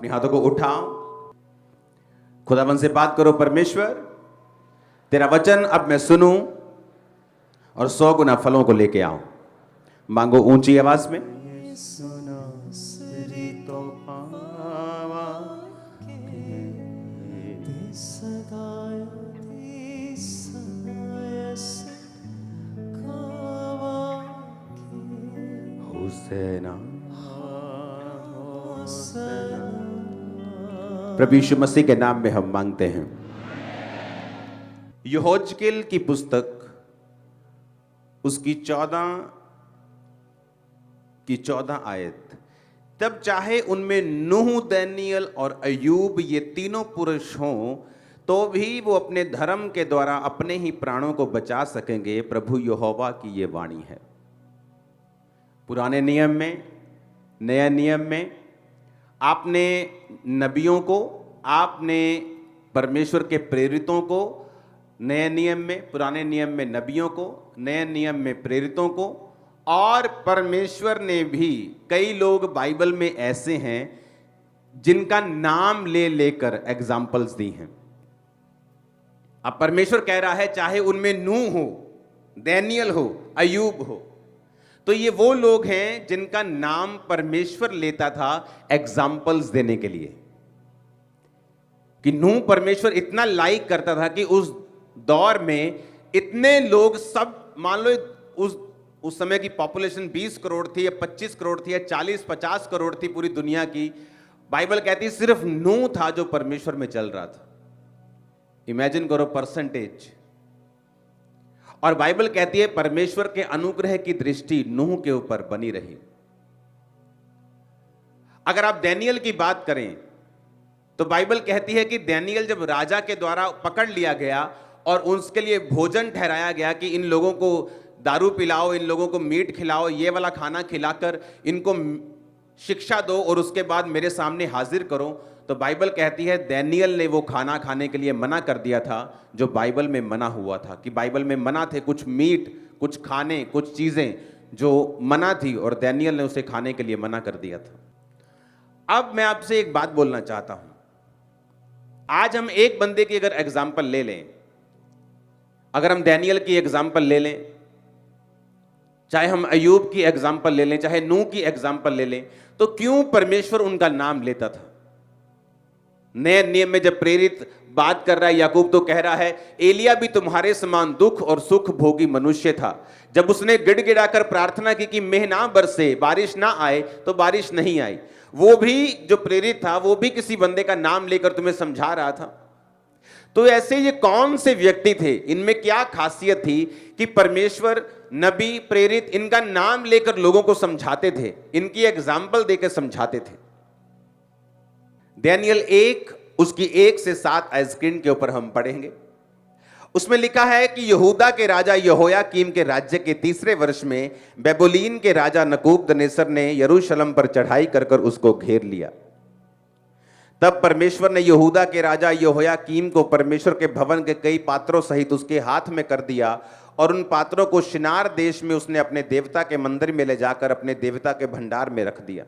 अपने हाथों को उठाओ, खुदावन से बात करो, परमेश्वर तेरा वचन अब मैं सुनूं और 100 गुना फलों को लेके आऊं। मांगो ऊंची आवाज में। प्रभु यीशु मसीह के नाम में हम मांगते हैं। यहोजकेल की पुस्तक उसकी 14 आयत, तब चाहे उनमें नूह, दानियल और अय्यूब ये तीनों पुरुष हों तो भी वो अपने धर्म के द्वारा अपने ही प्राणों को बचा सकेंगे। प्रभु यहोवा की ये वाणी है। पुराने नियम में, नए नियम में आपने नबियों को, आपने परमेश्वर के प्रेरितों को, नए नियम में, पुराने नियम में नबियों को, नए नियम में प्रेरितों को, और परमेश्वर ने भी कई लोग बाइबल में ऐसे हैं जिनका नाम ले लेकर एग्जाम्पल्स दी हैं। अब परमेश्वर कह रहा है चाहे उनमें नूह हो, दानियल हो, अय्यूब हो, तो ये वो लोग हैं जिनका नाम परमेश्वर लेता था एग्जाम्पल्स देने के लिए। कि नूह परमेश्वर इतना लाइक करता था कि उस दौर में इतने लोग, सब मान लो उस समय की पॉपुलेशन 20 करोड़ थी या 25 करोड़ थी या 40-50 करोड़ थी पूरी दुनिया की। बाइबल कहती है सिर्फ नूह था जो परमेश्वर में चल रहा था। इमेजिन करो परसेंटेज। और बाइबल कहती है परमेश्वर के अनुग्रह की दृष्टि नूह के ऊपर बनी रही। अगर आप दानियल की बात करें तो बाइबल कहती है कि दानियल जब राजा के द्वारा पकड़ लिया गया और उसके लिए भोजन ठहराया गया कि इन लोगों को दारू पिलाओ, इन लोगों को मीट खिलाओ, ये वाला खाना खिलाकर इनको शिक्षा दो और उसके बाद मेरे सामने हाजिर करो, तो बाइबल कहती है दानियल ने वो खाना खाने के लिए मना कर दिया था जो बाइबल में मना हुआ था। कि बाइबल में मना थे कुछ मीट, कुछ खाने, कुछ चीजें जो मना थी और दानियल ने उसे खाने के लिए मना कर दिया था। अब मैं आपसे एक बात बोलना चाहता हूं। आज हम एक बंदे की अगर एग्जाम्पल ले लें, अगर हम दानियल की एग्जाम्पल ले लें, चाहे हम अय्यूब की एग्जाम्पल ले लें, चाहे नूह की एग्जाम्पल ले लें, तो क्यों परमेश्वर उनका नाम लेता था? नए नियम में जब प्रेरित बात कर रहा है, याकूब तो कह रहा है एलिया भी तुम्हारे समान दुख और सुख भोगी मनुष्य था। जब उसने गिड़गिड़ाकर प्रार्थना की कि मेघ ना बरसे, बारिश ना आए, तो बारिश नहीं आई। वो भी जो प्रेरित था वो भी किसी बंदे का नाम लेकर तुम्हें समझा रहा था। तो ऐसे ये कौन से व्यक्ति थे, इनमें क्या खासियत थी कि परमेश्वर, नबी, प्रेरित इनका नाम लेकर लोगों को समझाते थे, इनकी एग्जाम्पल देकर समझाते थे। दानियल 1 उसकी 1 से 7 स्क्रीन के ऊपर हम पढ़ेंगे। उसमें लिखा है कि यहूदा के राजा यहोयाकीम के राज्य के 3रे वर्ष में बेबुलीन के राजा नबूकदनेस्सर ने यरूशलेम पर चढ़ाई कर कर उसको घेर लिया। तब परमेश्वर ने यहूदा के राजा यहोयाकीम को परमेश्वर के भवन के कई पात्रों सहित उसके हाथ में कर दिया और उन पात्रों को शिनार देश में उसने अपने देवता के मंदिर में ले जाकर अपने देवता के भंडार में रख दिया।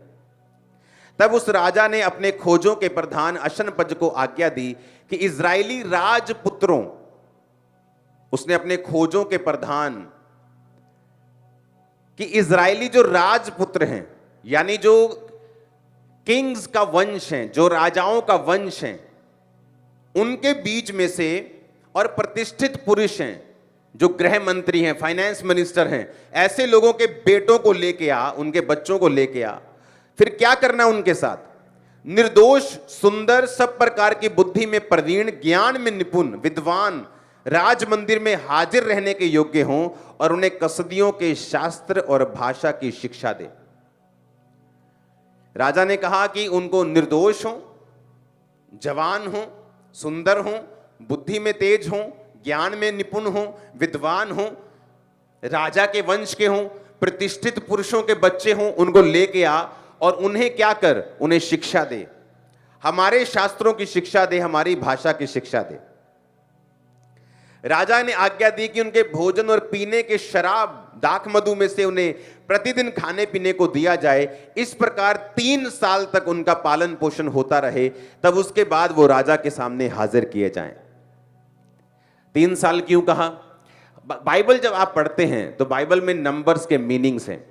तब उस राजा ने अपने खोजों के प्रधान अशनपज को आज्ञा दी कि इजरायली राजपुत्रों, उसने अपने खोजों के प्रधान कि इजरायली जो राजपुत्र हैं, यानी जो किंग्स का वंश हैं, जो राजाओं का वंश हैं, उनके बीच में से और प्रतिष्ठित पुरुष हैं, जो गृह मंत्री हैं, फाइनेंस मिनिस्टर हैं, ऐसे लोगों के बेटों को लेके आ, उनके बच्चों को लेके आ। फिर क्या करना उनके साथ? निर्दोष, सुंदर, सब प्रकार की बुद्धि में प्रवीण, ज्ञान में निपुण, विद्वान, राज मंदिर में हाजिर रहने के योग्य हों और उन्हें कसदियों के शास्त्र और भाषा की शिक्षा दे। राजा ने कहा कि उनको निर्दोष हों, जवान हों, सुंदर हों, बुद्धि में तेज हों, ज्ञान में निपुण हों, विद्वान हों, राजा के वंश के हों, प्रतिष्ठित पुरुषों के बच्चे हों, उनको लेके आ और उन्हें क्या कर? उन्हें शिक्षा दे, हमारे शास्त्रों की शिक्षा दे, हमारी भाषा की शिक्षा दे। राजा ने आज्ञा दी कि उनके भोजन और पीने के शराब दाख मधु में से उन्हें प्रतिदिन खाने पीने को दिया जाए। इस प्रकार 3 साल तक उनका पालन पोषण होता रहे, तब उसके बाद वो राजा के सामने हाजिर किए जाएं। 3 साल क्यों कहा? बाइबल जब आप पढ़ते हैं तो बाइबल में नंबर्स के मीनिंग्स हैं।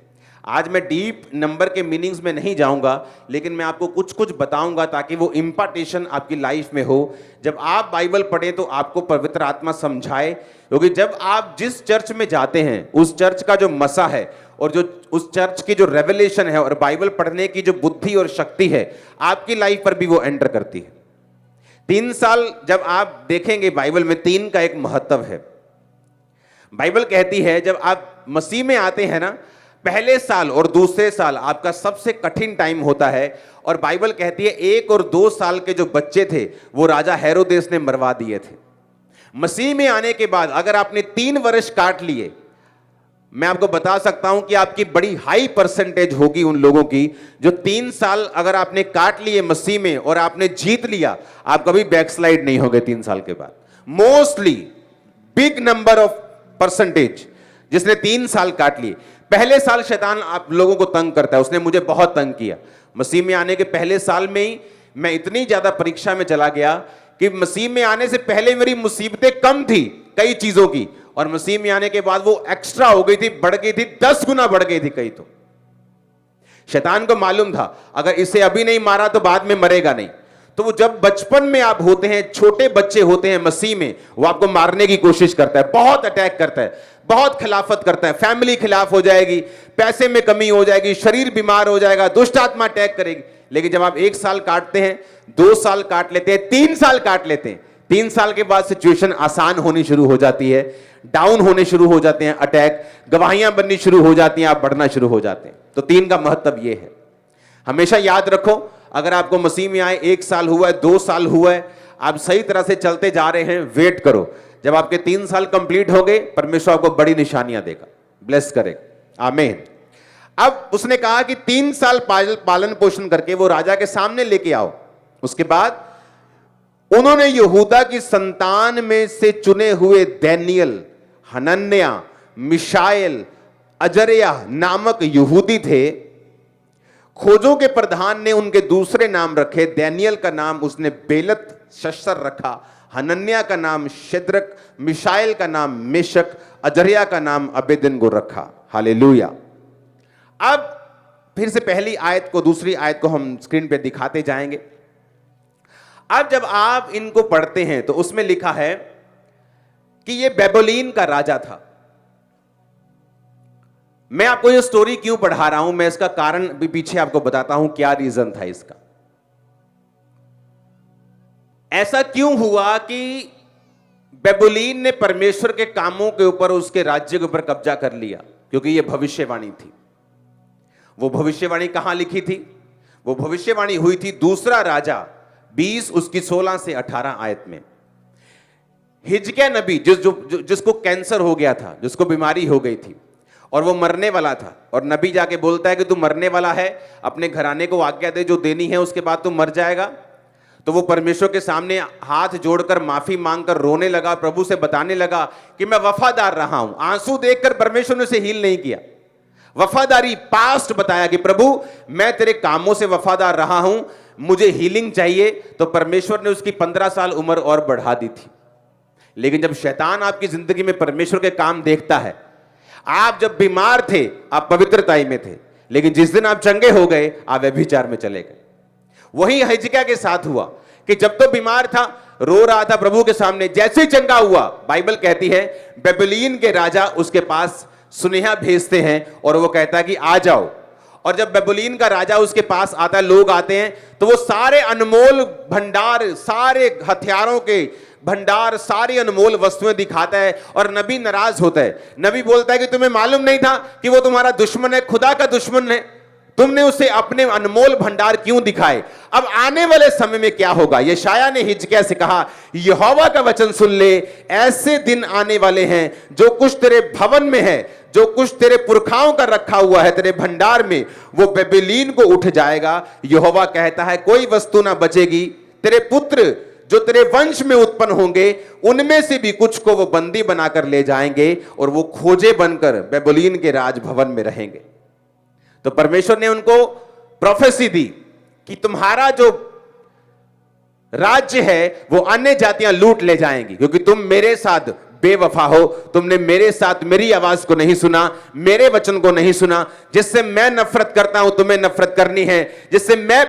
आज मैं डीप नंबर के मीनिंग्स में नहीं जाऊंगा, लेकिन मैं आपको कुछ कुछ बताऊंगा ताकि वो इंपार्टेशन आपकी लाइफ में हो। जब आप बाइबल पढ़ें तो आपको पवित्र आत्मा समझाए, क्योंकि जब आप जिस चर्च में जाते हैं उस चर्च का जो मसा है और जो उस चर्च की जो रेवलेशन है और बाइबल पढ़ने की जो बुद्धि और शक्ति है, आपकी लाइफ पर भी वो एंटर करती है। 3 साल जब आप देखेंगे बाइबल में 3 का एक महत्व है। बाइबल कहती है जब आप मसीह में आते हैं ना, पहले साल और दूसरे साल आपका सबसे कठिन टाइम होता है। और बाइबल कहती है 1 और 2 साल के जो बच्चे थे वो राजा हेरोदेस ने मरवा दिए थे। मसीह में आने के बाद अगर आपने 3 वर्ष काट लिए, मैं आपको बता सकता हूं कि आपकी बड़ी हाई परसेंटेज होगी उन लोगों की जो 3 साल अगर आपने काट लिए मसीह में और आपने जीत लिया, आप कभी बैकस्लाइड नहीं होगे 3 साल के बाद। Mostly big number of percentage जिसने 3 साल काट लिए। पहले साल शैतान आप लोगों को तंग करता है, उसने मुझे बहुत तंग किया। मसीह में आने के पहले साल में ही मैं इतनी ज्यादा परीक्षा में चला गया कि मसीह में आने से पहले मेरी मुसीबतें कम थी कई चीजों की, और मसीह में आने के बाद वो एक्स्ट्रा हो गई थी, बढ़ गई थी, 10 गुना बढ़ गई थी कई तो। शैतान को मालूम था अगर इसे अभी नहीं मारा तो बाद में मरेगा नहीं। तो वो जब बचपन में आप होते हैं, छोटे बच्चे होते हैं मसीह में, वो आपको मारने की कोशिश करता है, बहुत अटैक करता है, बहुत खिलाफत करता है। फैमिली खिलाफ हो जाएगी, पैसे में कमी हो जाएगी, शरीर बीमार हो जाएगा, दुष्ट आत्मा अटैक करेगी। लेकिन जब आप 1 साल काटते हैं, 2 साल काट लेते हैं, 3 साल काट लेते हैं, 3 साल के बाद सिचुएशन आसान होनी शुरू हो जाती है, डाउन होने शुरू हो जाते हैं, अटैक, गवाहियां बननी शुरू हो जाती हैं, आप बढ़ना शुरू हो जाते हैं। तो 3 का महत्व यह है। हमेशा याद रखो, अगर आपको मसीह में आए 1 साल हुआ है, 2 साल हुआ है, आप सही तरह से चलते जा रहे हैं, वेट करो। जब आपके 3 साल कंप्लीट हो गए, परमेश्वर आपको बड़ी निशानियां देगा, ब्लेस करेगा। आमीन। अब उसने कहा कि 3 साल पालन पोषण करके वो राजा के सामने लेके आओ। उसके बाद उन्होंने यहूदा की संतान में से चुने हुए दानियेल, हनन्याह, मिशाएल, अजर्याह नामक यहूदी थे। खोजों के प्रधान ने उनके दूसरे नाम रखे। दानियेल का नाम उसने बेलत शस्तर रखा, हनन्याह का नाम शद्रक, मिशाएल का नाम मेशक, अजर्याह का नाम अबेदनगो रखा। हालेलुया। अब फिर से पहली आयत को, दूसरी आयत को हम स्क्रीन पे दिखाते जाएंगे। अब जब आप इनको पढ़ते हैं तो उसमें लिखा है कि ये बेबीलोन का राजा था। मैं आपको ये स्टोरी क्यों पढ़ा रहा हूं, मैं इसका कारण भी पीछे आपको बताता हूं, क्या रीजन था इसका। ऐसा क्यों हुआ कि बेबीलोन ने परमेश्वर के कामों के ऊपर, उसके राज्य के ऊपर कब्जा कर लिया? क्योंकि यह भविष्यवाणी थी। वो भविष्यवाणी कहां लिखी थी? वो भविष्यवाणी हुई थी दूसरा राजा 20 उसकी 16 से 18 आयत में। हिजकिय्याह नबी जिसको कैंसर हो गया था, जिसको बीमारी हो गई थी और वो मरने वाला था, और नबी जाके बोलता है कि तू मरने वाला है, अपने घराने को आज्ञा दे, जो देनी है उसके बाद तू मर जाएगा। तो वो परमेश्वर के सामने हाथ जोड़कर माफी मांगकर रोने लगा, प्रभु से बताने लगा कि मैं वफादार रहा हूं। आंसू देखकर परमेश्वर ने उसे हील नहीं किया, वफादारी पास्ट बताया कि प्रभु मैं तेरे कामों से वफादार रहा हूं, मुझे हीलिंग चाहिए। तो परमेश्वर ने उसकी 15 साल उम्र और बढ़ा दी थी। लेकिन जब शैतान आपकी जिंदगी में परमेश्वर के काम देखता है, आप जब बीमार थे आप पवित्रताई में थे, लेकिन जिस दिन आप चंगे हो गए आप व्यभिचार में चले गए। वही हिजकिय्याह के साथ हुआ कि जब तो बीमार था, रो रहा था प्रभु के सामने, जैसे ही चंगा हुआ, बाइबल कहती है बेबीलोन के राजा उसके पास सुनेहा भेजते हैं और वो कहता है कि आ जाओ। और जब बेबीलोन का राजा उसके पास आता है, लोग आते हैं, तो वो सारे अनमोल भंडार, सारे हथियारों के भंडार, सारी अनमोल वस्तुएं दिखाता है और नबी नाराज होता है। नबी बोलता है कि तुम्हें मालूम नहीं था कि वो तुम्हारा दुश्मन है, खुदा का दुश्मन है, तुमने उसे अपने अनमोल भंडार क्यों दिखाए? अब आने वाले समय में क्या होगा? यशायाह ने हिजकिय्याह से कहा, यहोवा का वचन सुन ले, ऐसे दिन आने वाले हैं जो कुछ तेरे भवन में है, जो कुछ तेरे पुरखाओं का रखा हुआ है तेरे भंडार में, वो बेबीलोन को उठ जाएगा। यहोवा कहता है कोई वस्तु ना बचेगी। तेरे पुत्र जो तेरे वंश में उत्पन्न होंगे उनमें से भी कुछ को वो बंदी बनाकर ले जाएंगे और वो खोजे बनकर बेबीलोन के राजभवन में रहेंगे। तो परमेश्वर ने उनको प्रोफेसी दी कि तुम्हारा जो राज्य है वो अन्य जातियां लूट ले जाएंगी, क्योंकि तुम मेरे साथ बेवफा हो, तुमने मेरे साथ मेरी आवाज को नहीं सुना, मेरे वचन को नहीं सुना। जिससे मैं नफरत करता हूं तुम्हें नफरत करनी है, जिससे मैं